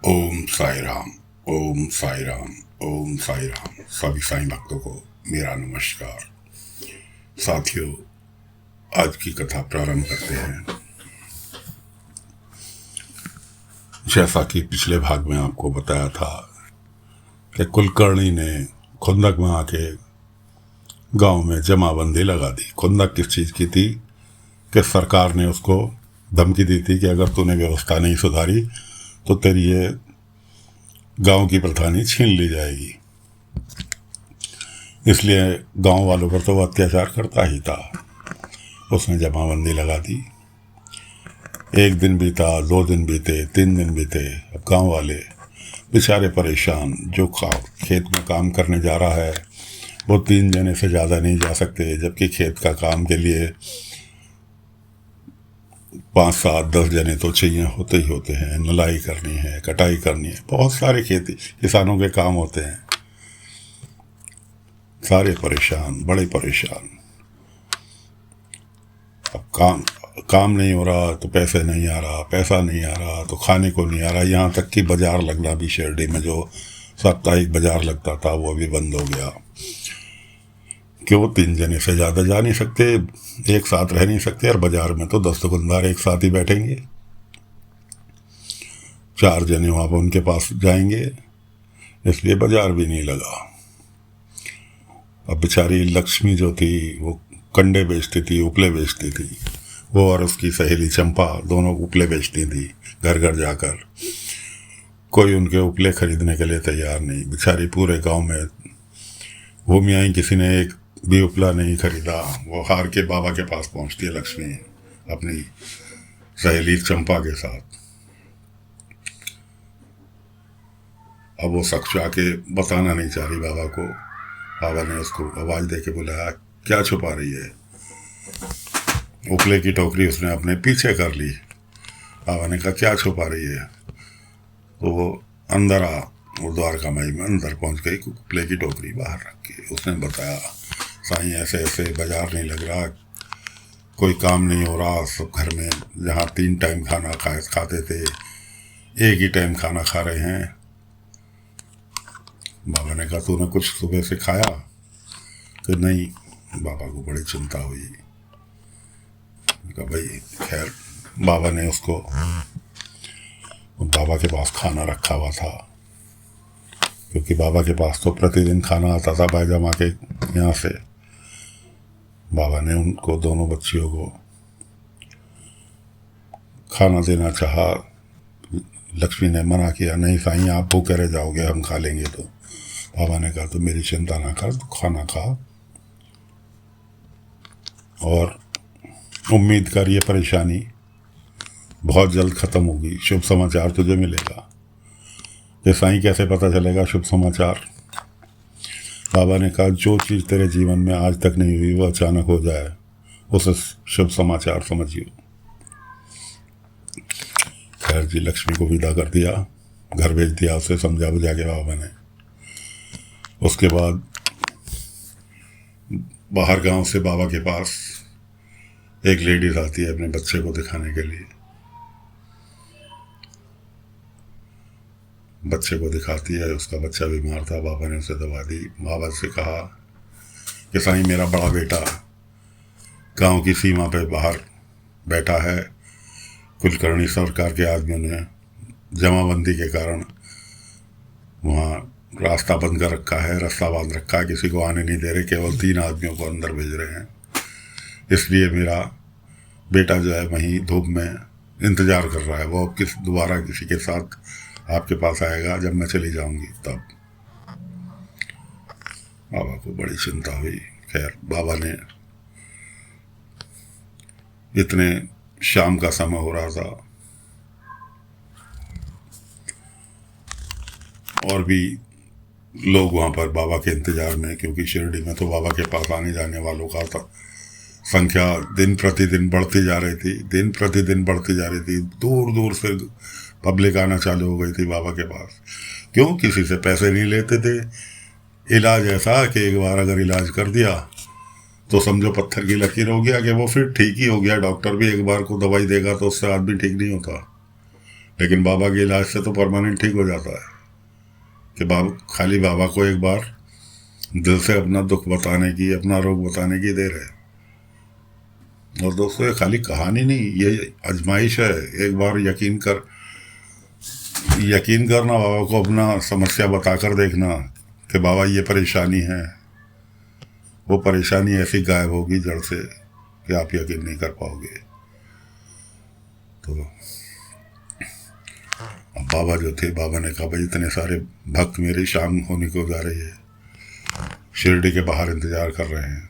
ओम साई राम। ओम साई राम। ओम साई राम। सभी साईं भक्तों को मेरा नमस्कार। साथियों, आज की कथा प्रारंभ करते हैं। जैसा कि पिछले भाग में आपको बताया था कि कुलकर्णी ने खुंदक में आके गांव में जमाबंदी लगा दी। खुंदक किस चीज़ की थी कि सरकार ने उसको धमकी दी थी कि अगर तूने व्यवस्था नहीं सुधारी तो तेरी ये गांव की प्रधानी छीन ली जाएगी। इसलिए गांव वालों पर तो वो अत्याचार करता ही था। उसने जमाबंदी लगा दी। एक दिन बीता, 2 दिन बीते, 3 दिन बीते। अब गांव वाले बेचारे परेशान। जो खेत में काम करने जा रहा है वो 3 जने से ज़्यादा नहीं जा सकते, जबकि खेत का काम के लिए 5, 7, 10 जने तो चाहिए, होते ही होते हैं। नलाई करनी है, कटाई करनी है, बहुत सारे खेती किसानों के काम होते हैं। सारे परेशान, बड़े परेशान। अब काम नहीं हो रहा तो पैसे नहीं आ रहा, पैसा नहीं आ रहा तो खाने को नहीं आ रहा। यहाँ तक कि बाजार लगना भी, शिरडी में जो साप्ताहिक बाजार लगता था वो भी बंद हो गया। क्यों? 3 जने से ज़्यादा जा नहीं सकते, एक साथ रह नहीं सकते। और बाजार में तो 10 दुकानदार एक साथ ही बैठेंगे। 4 जने वहाँ पर उनके पास जाएंगे, इसलिए बाजार भी नहीं लगा। अब बेचारी लक्ष्मी जो थी वो कंडे बेचती थी, उपले बेचती थी। वो और उसकी सहेली चंपा दोनों उपले बेचती थी घर घर जाकर। कोई उनके उपले खरीदने के लिए तैयार नहीं। बेचारी पूरे गांव में घूमी आई, किसी ने एक भी उपला नहीं खरीदा। वो हार के बाबा के पास पहुंचती है लक्ष्मी अपनी सहेली चंपा के साथ। अब वो शख्स आके बताना नहीं चाह रही बाबा को। बाबा ने उसको आवाज़ दे के बुलाया, क्या छुपा रही है? उपले की टोकरी उसने अपने पीछे कर ली। बाबा ने कहा, क्या छुपा रही है? तो वो अंदर आ, वो द्वारका माई में अंदर पहुंच गई, उपले की टोकरी बाहर रख के। उसने बताया, साईं ऐसे ऐसे बाजार नहीं लग रहा, कोई काम नहीं हो रहा। सब घर में जहाँ 3 टाइम खाना खाते थे, एक ही टाइम खाना खा रहे हैं। बाबा ने कहा, तूने कुछ सुबह से खाया? कि नहीं। बाबा को बड़ी चिंता हुई। कहा, भाई खैर। बाबा ने उसको, बाबा के पास खाना रखा हुआ था, क्योंकि बाबा के पास तो प्रतिदिन खाना आता था बैजमा के यहाँ से। बाबा ने उनको, दोनों बच्चियों को खाना देना चाहा। लक्ष्मी ने मना किया, नहीं साईं आप भूखे रह जाओगे, हम खा लेंगे। तो बाबा ने कहा, तो मेरी चिंता ना कर, तो खाना खा और उम्मीद कर ये परेशानी बहुत जल्द ख़त्म होगी, शुभ समाचार तुझे मिलेगा। ये साईं कैसे पता चलेगा शुभ समाचार? बाबा ने कहा, जो चीज़ तेरे जीवन में आज तक नहीं हुई वो अचानक हो जाए, उसे शुभ समाचार समझियो। खैर जी, लक्ष्मी को विदा कर दिया, घर भेज दिया उसे समझा बुझा के बाबा ने। उसके बाद बाहर गांव से बाबा के पास एक लेडीज आती है अपने बच्चे को दिखाने के लिए। बच्चे को दिखाती है, उसका बच्चा बीमार था। बाबा ने उसे दवा दी। बाबा से कहा कि साईं मेरा बड़ा बेटा गांव की सीमा पे बाहर बैठा है। कुलकर्णी सरकार के आदमियों ने जमाबंदी के कारण वहाँ रास्ता बंद कर रखा है, रास्ता बांध रखा है, किसी को आने नहीं दे रहे, केवल 3 आदमियों को अंदर भेज रहे हैं। इसलिए मेरा बेटा जो है वहीं धूप में इंतज़ार कर रहा है। वो अब दोबारा किसी के साथ आपके पास आएगा जब मैं चली जाऊंगी तब। बाबा को बड़ी चिंता हुई। खैर, बाबा ने, इतने शाम का समय हो रहा था और भी लोग वहाँ पर बाबा के इंतज़ार में, क्योंकि शिरडी में तो बाबा के पास आने जाने वालों का था संख्या दिन प्रतिदिन बढ़ती जा रही थी, दिन प्रतिदिन बढ़ती जा रही थी। दूर दूर से पब्लिक आना चालू हो गई थी बाबा के पास। क्यों? किसी से पैसे नहीं लेते थे। इलाज ऐसा कि एक बार अगर इलाज कर दिया तो समझो पत्थर की लकीर हो गया, कि वो फिर ठीक ही हो गया। डॉक्टर भी एक बार को दवाई देगा तो उससे आदमी ठीक नहीं होता। लेकिन बाबा के इलाज से तो परमानेंट ठीक हो जाता है कि खाली बाबा को एक बार दिल से अपना दुख बताने की, अपना रोग बताने की देर है। और दोस्तों, ये खाली कहानी नहीं, ये आजमाइश है। एक बार यकीन करना, बाबा को अपना समस्या बताकर देखना कि बाबा ये परेशानी है, वो परेशानी ऐसी गायब होगी जड़ से कि आप यकीन नहीं कर पाओगे। तो अब बाबा जो थे, बाबा ने कहा भाई इतने सारे भक्त मेरी शाम होने को जा रही है, शिरडी के बाहर इंतजार कर रहे हैं।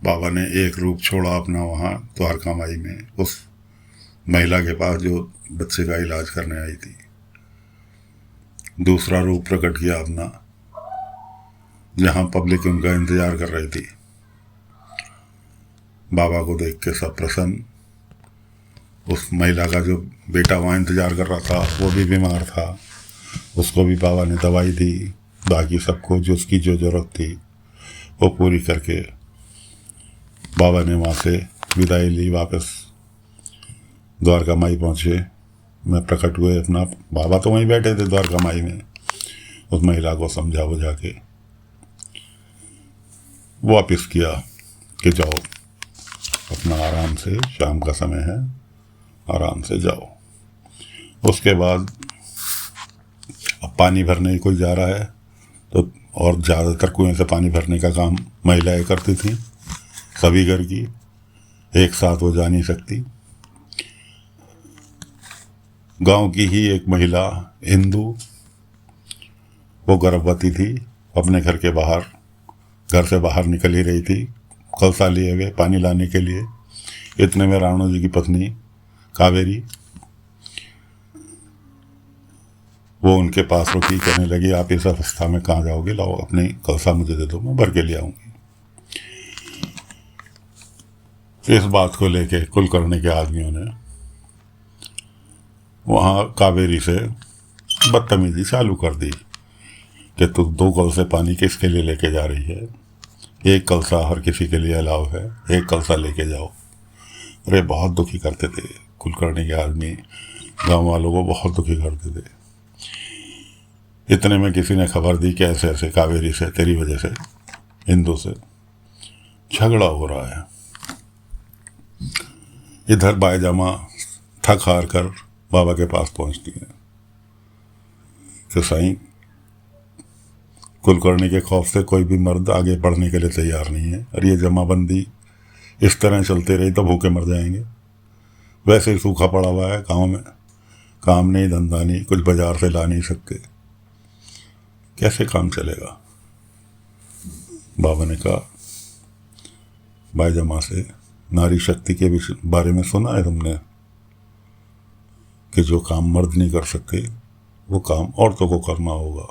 बाबा ने एक रूप छोड़ा अपना वहाँ द्वारका माई में, उस महिला के पास जो बच्चे का इलाज करने आई थी। दूसरा रूप प्रकट किया अपना, जहाँ पब्लिक उनका इंतजार कर रही थी। बाबा को देख के सब प्रसन्न। उस महिला का जो बेटा वहाँ इंतजार कर रहा था वो भी बीमार था, उसको भी बाबा ने दवाई दी। बाकी सबको जो उसकी जो ज़रूरत थी वो पूरी करके बाबा ने वहाँ से विदाई ली। वापस द्वारका माई पहुँचे, मैं प्रकट हुए अपना। बाबा तो वहीं बैठे थे द्वारका माई में। उस महिला को समझा बुझा के वापिस किया कि जाओ अपना आराम से, शाम का समय है, आराम से जाओ। उसके बाद अब पानी भरने कोई जा रहा है तो, और ज़्यादातर कुएं से पानी भरने का काम महिलाएं करती थीं, सभी घर की, एक साथ वो जा नहीं सकती। गांव की ही एक महिला हिंदू, वो गर्भवती थी, अपने घर से बाहर निकल ही रही थी कलसा लिए हुए पानी लाने के लिए। इतने में राणो जी की पत्नी कावेरी वो उनके पास रुकी, कहने लगी आप इस अवस्था में कहाँ जाओगे, लाओ अपने कलसा मुझे दे दो, मैं भर के ले आऊँगी। इस बात को लेके कुलकर्णी के आदमियों ने वहाँ कावेरी से बदतमीजी चालू कर दी कि तू 2 कलसे पानी किसके लिए लेके जा रही है, एक कलसा हर किसी के लिए अलाव है, एक कलसा लेके जाओ। अरे बहुत दुखी करते थे कुलकर्णी के आदमी, गांव वालों को बहुत दुखी करते थे। इतने में किसी ने खबर दी कि ऐसे ऐसे कावेरी से, तेरी वजह से हिंदू से झगड़ा हो रहा है। इधर बायजामा थक हार कर बाबा के पास पहुंचती है कि साईं, कुलकर्णी के खौफ से कोई भी मर्द आगे बढ़ने के लिए तैयार नहीं है, और ये जमाबंदी इस तरह चलते रही तो भूखे मर जाएंगे। वैसे ही सूखा पड़ा हुआ है गाँव में, काम नहीं, धंधा नहीं, कुछ बाजार से ला नहीं सकते, कैसे काम चलेगा। बाबा ने कहा बायजामा से, नारी शक्ति के बारे में सुना है तुमने कि जो काम मर्द नहीं कर सकते वो काम औरतों को करना होगा।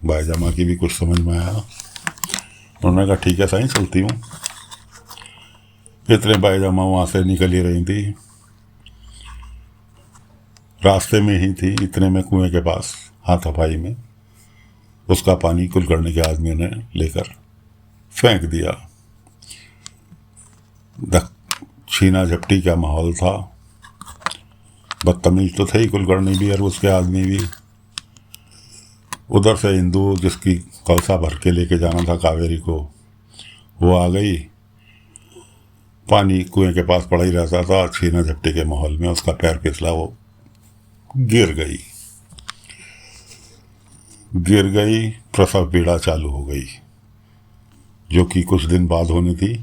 बायजामा की भी कुछ समझ में आया। उन्होंने कहा ठीक है साईं, चलती हूँ। इतने बायजामा वहाँ से निकल ही रही थी, रास्ते में ही थी, इतने में कुएं के पास हाथापाई में उसका पानी कुलकर्णी के आदमियों ने लेकर फेंक दिया। छीना झपटी का माहौल था। बदतमीज तो थे ही कुलकर्णी भी और उसके आदमी भी। उधर से हिंदू जिसकी कलसा भर के लेके जाना था कावेरी को, वो आ गई। पानी कुएं के पास पड़ा ही रहता था। छीना झपटी के माहौल में उसका पैर फिसला, वो गिर गई। प्रसव पीड़ा चालू हो गई, जो कि कुछ दिन बाद होनी थी।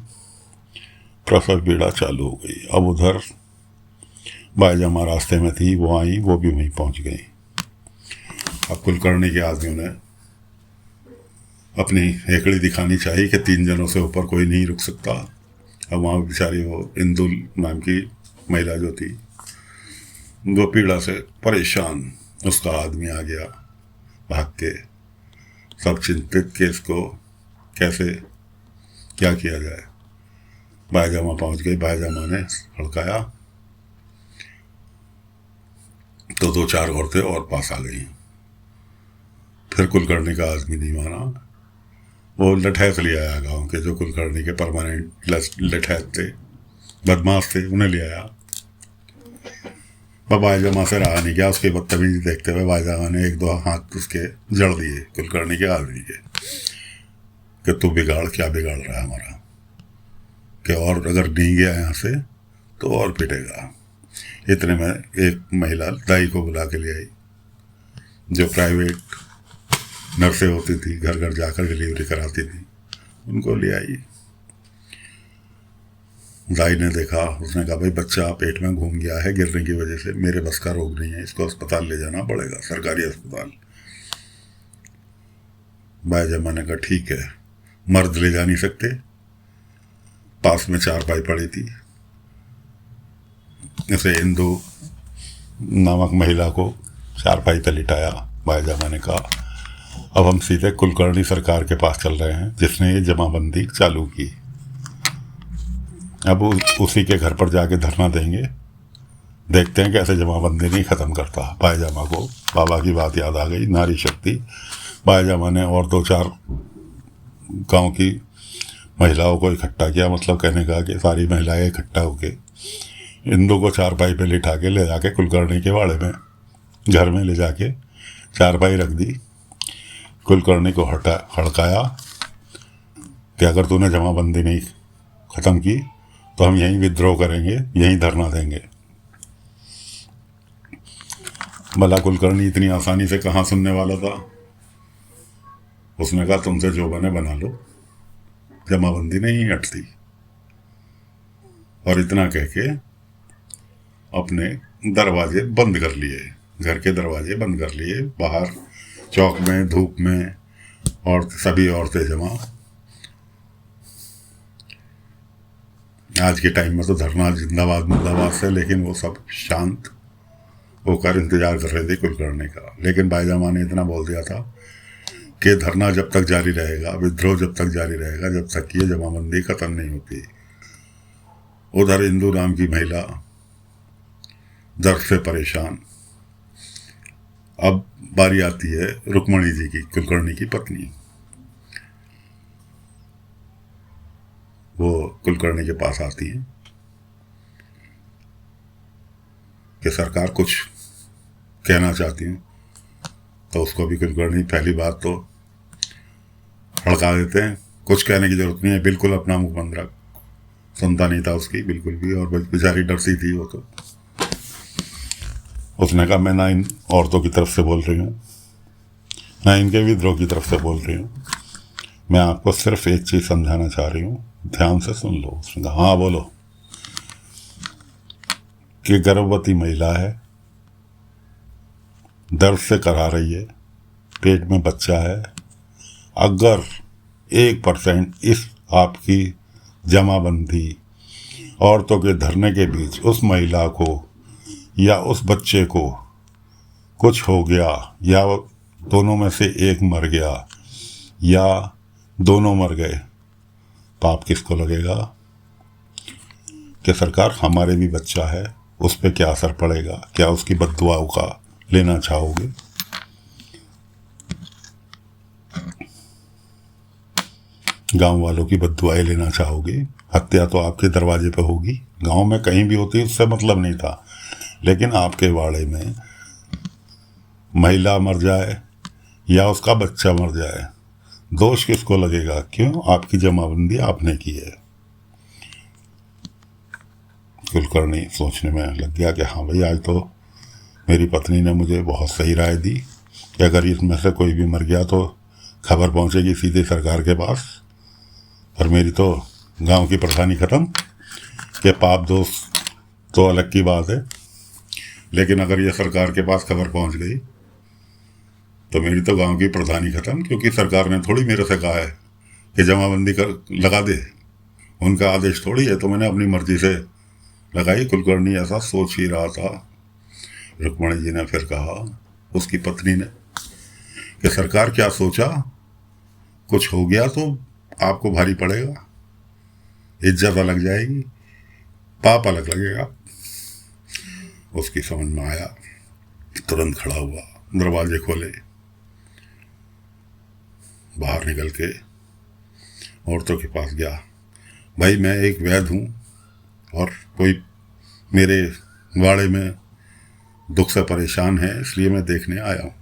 प्रसव पीड़ा चालू हो गई। अब उधर बायजामा रास्ते में थी, वो आई, वो भी वहीं पहुंच गई। अब कुलकर्णी के आदमियों ने अपनी हेकड़ी दिखानी चाहिए कि 3 जनों से ऊपर कोई नहीं रुक सकता। अब वहाँ बेचारी वो इंदु नाम की महिला जो थी, वो पीड़ा से परेशान, उसका आदमी आ गया भाग के। सब चिंतित कि इसको कैसे क्या किया जाए। बायजामा पहुंच गई। बायजामा ने हड़काया तो 2-4 औरतें और पास आ गई। फिर कुलकर्णी का आदमी नहीं माना, वो लठैत ले आया गांव के, जो कुलकर्णी के परमानेंट लठैत थे, बदमाश थे, उन्हें ले आया। पर बाईजामा से रहा नहीं गया, उसकी बदतमीजी देखते हुए बाईजामा ने एक दो हाथ उसके जड़ दिए कुलकर्णी के आदमी के, कि तू बिगाड़, क्या बिगाड़ रहा है हमारा, कि और अगर नहीं गया यहाँ से तो और पिटेगा। इतने में एक महिला दाई को बुला के ले आई, जो प्राइवेट नर्सें होती थी, घर घर जाकर डिलीवरी कराती थी, उनको ले आई। दाई ने देखा, उसने कहा भाई बच्चा पेट में घूम गया है गिरने की वजह से, मेरे बस का रोग नहीं है, इसको अस्पताल ले जाना पड़ेगा, सरकारी अस्पताल। बाईजामा ने कहा ठीक है, मर्द ले जा नहीं सकते। पास में चारपाई पड़ी थी, इसे इंदु नामक महिला को चारपाई पर लिटाया। बाईजामा ने कहा अब हम सीधे कुलकर्णी सरकार के पास चल रहे हैं, जिसने ये जमाबंदी चालू की। अब उसी के घर पर जाके धरना देंगे, देखते हैं कैसे जमाबंदी नहीं ख़त्म करता। बाईजामा को बाबा की बात याद आ गई, नारी शक्ति। बाईजामा ने और दो चार गांव की महिलाओं को इकट्ठा किया, मतलब कहने का कि सारी महिलाएं इकट्ठा होके इंदु को चारपाई पे लिटा के ले जाके कुलकर्णी के वाड़े में घर में ले जाके चारपाई रख दी। कुलकर्णी को हड़काया कि अगर तूने जमाबंदी नहीं ख़त्म की तो हम यहीं विद्रोह करेंगे, यहीं धरना देंगे। भला कुलकर्णी इतनी आसानी से कहाँ सुनने वाला था। उसने कहा तुमसे जो बने बना लो, जमाबंदी नहीं हटती। और इतना कह के अपने दरवाजे बंद कर लिए, घर के दरवाजे बंद कर लिए। बाहर चौक में धूप में और सभी औरतें जमा। आज के टाइम में तो धरना जिंदाबाद मुर्दाबाद से, लेकिन वो सब शांत होकर इंतजार कर रहे थे कुलकर्णी का। लेकिन बाईजामा ने इतना बोल दिया था कि धरना जब तक जारी रहेगा, विद्रोह जब तक जारी रहेगा, जब तक कि ये जमाबंदी खत्म नहीं होती। उधर इंदु नाम की महिला दर्द से परेशान। अब बारी आती है रुक्मणी जी की, कुलकर्णी की पत्नी। वो कुलकर्णी के पास आती हैं कि सरकार कुछ कहना चाहती हूँ। तो उसको भी कुलकर्णी पहली बात तो हड़का देते हैं, कुछ कहने की जरूरत नहीं है, बिल्कुल अपना मुंह बंद रख। सुनता नहीं था उसकी बिल्कुल भी, और बेचारी डरती थी वो। तो उसने कहा मैं ना इन औरतों की तरफ से बोल रही हूँ, ना इनके विद्रोह की तरफ से बोल रही हूँ, मैं आपको सिर्फ एक चीज़ समझाना चाह रही हूँ, ध्यान से सुन लो। उसने कहा हाँ बोलो। कि गर्भवती महिला है, दर्द से करा रही है, पेट में बच्चा है, अगर 1% इस आपकी जमाबंदी औरतों के धरने के बीच उस महिला को या उस बच्चे को कुछ हो गया, या दोनों में से एक मर गया, या दोनों मर गए, पाप किसको लगेगा? कि सरकार हमारे भी बच्चा है, उस पर क्या असर पड़ेगा? क्या उसकी बद्दुआओं का लेना चाहोगे? गांव वालों की बद्दुआएं लेना चाहोगे? हत्या तो आपके दरवाजे पे होगी, गांव में कहीं भी होती, उससे मतलब नहीं था। लेकिन आपके वाड़े में महिला मर जाए या उसका बच्चा मर जाए, दोष किसको लगेगा? क्यों? आपकी जमाबंदी आपने की है। कुलकर्णी सोचने में लग गया कि हाँ भाई, आज तो मेरी पत्नी ने मुझे बहुत सही राय दी कि अगर इसमें से कोई भी मर गया तो खबर पहुंचेगी सीधे सरकार के पास, और मेरी तो गांव की परेशानी ख़त्म। कि पाप दोष तो अलग की बात है, लेकिन अगर ये सरकार के पास खबर पहुंच गई तो मेरी तो गांव की प्रधानी खत्म, क्योंकि सरकार ने थोड़ी मेरे से कहा है कि जमाबंदी कर लगा दे, उनका आदेश थोड़ी है, तो मैंने अपनी मर्जी से लगाई। कुलकर्णी ऐसा सोच ही रहा था। रुक्मणी जी ने फिर कहा, उसकी पत्नी ने, कि सरकार क्या सोचा, कुछ हो गया तो आपको भारी पड़ेगा, इज्जत अलग जाएगी, पाप अलग लगेगा। उसकी समझ में आया, तुरंत खड़ा हुआ, दरवाजे खोले, बाहर निकल के औरतों के पास गया। भाई मैं एक वैद्य हूँ, और कोई मेरे वाड़े में दुख से परेशान है, इसलिए मैं देखने आया हूँ।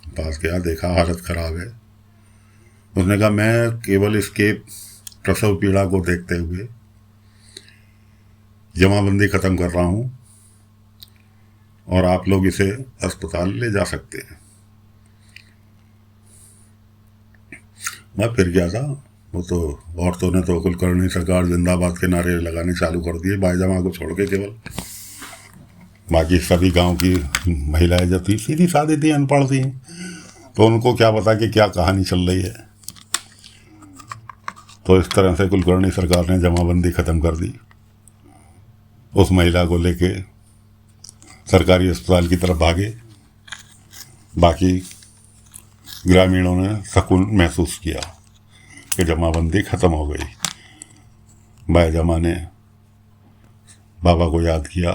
पास गया, देखा हालत खराब है। उसने कहा मैं केवल इसके प्रसव पीड़ा को देखते हुए जमाबंदी ख़त्म कर रहा हूँ और आप लोग इसे अस्पताल ले जा सकते हैं। मैं फिर गया था। वो तो औरतों ने तो कुलकर्णी सरकार जिंदाबाद के नारे लगाने चालू कर दिए, बाईजमा को छोड़ के केवल। बाकी सभी गांव की महिलाएं जो थी सीधी सादी थी, अनपढ़ थी, तो उनको क्या पता कि क्या कहानी चल रही है। तो इस तरह से कुलकर्णी सरकार ने जमाबंदी ख़त्म कर दी। उस महिला को लेके सरकारी अस्पताल की तरफ भागे। बाकी ग्रामीणों ने सुकून महसूस किया कि जमाबंदी ख़त्म हो गई। बाईजमा ने बाबा को याद किया,